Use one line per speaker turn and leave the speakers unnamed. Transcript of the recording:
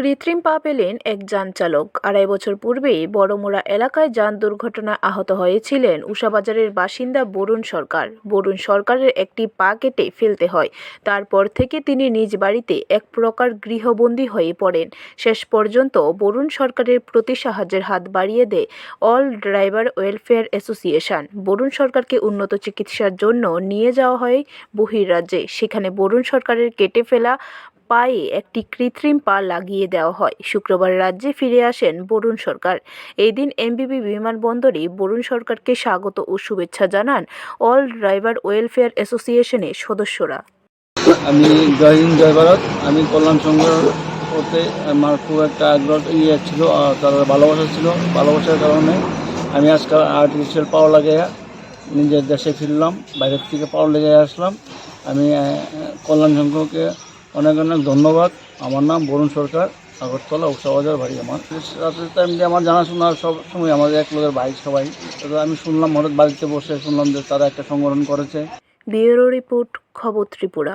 কৃত্রিম পা পেলেন এক যান চালক। ২.৫ বছর পূর্বেই বড়মুড়া এলাকায় যান দুর্ঘটনায় আহত হয়েছিলেন উষাবাজারের বাসিন্দা বরুণ সরকার। বরুণ সরকারের একটি পা কেটে ফেলতে হয়। তারপর থেকে তিনি নিজ বাড়িতে এক প্রকার গৃহবন্দী হয়ে পড়েন। শেষ পর্যন্ত বরুণ সরকারের প্রতি সাহায্যের হাত বাড়িয়ে দেয় all driver welfare association. Barun সরকারকে উন্নত চিকিৎসার জন্য নিয়ে যাওয়া হয় বহির্রাজ্যে। সেখানে বরুণ সরকারের কেটে ফেলা পায়ে একটি কৃত্রিম পা লাগিয়ে দেওয়া হয়। শুক্রবার রাজ্যে ফিরে আসেন বরুণ সরকার। এই দিন এমবিবি বিমানবন্দরে বরুণ সরকারকে স্বাগত ও শুভেচ্ছা জানান অল ড্রাইভার ওয়েলফেয়ার অ্যাসোসিয়েশনের সদস্যরা।
আমি জয় হিন্দ জয় ভারত। আমি কল্যাণ সংঘ করতে আমার খুব একটা আগ্রহ ছিল, আর তার ভালোবাসা ছিল। ভালোবাসার কারণে আমি আজকাল আর্টিফিশিয়াল পাওয়ার লাগিয়ে নিজের দেশে ফিরলাম, বাইরের থেকে পাওয়ার লেগে আসলাম। আমি কল্যাণ সংঘকে অনেক অনেক ধন্যবাদ। আমার নাম বরুণ সরকার, আগরতলা উষাবাজার বাড়ি আমার। রাত্রে এমনি আমার জানাশোনা সব সময় আমাদের এক লোকের ভাই সবাই। আমি শুনলাম হঠাৎ বাড়িতে বসে শুনলাম যে তারা একটা সংগঠন করেছে।
ব্যুরো রিপোর্ট, খবর ত্রিপুরা।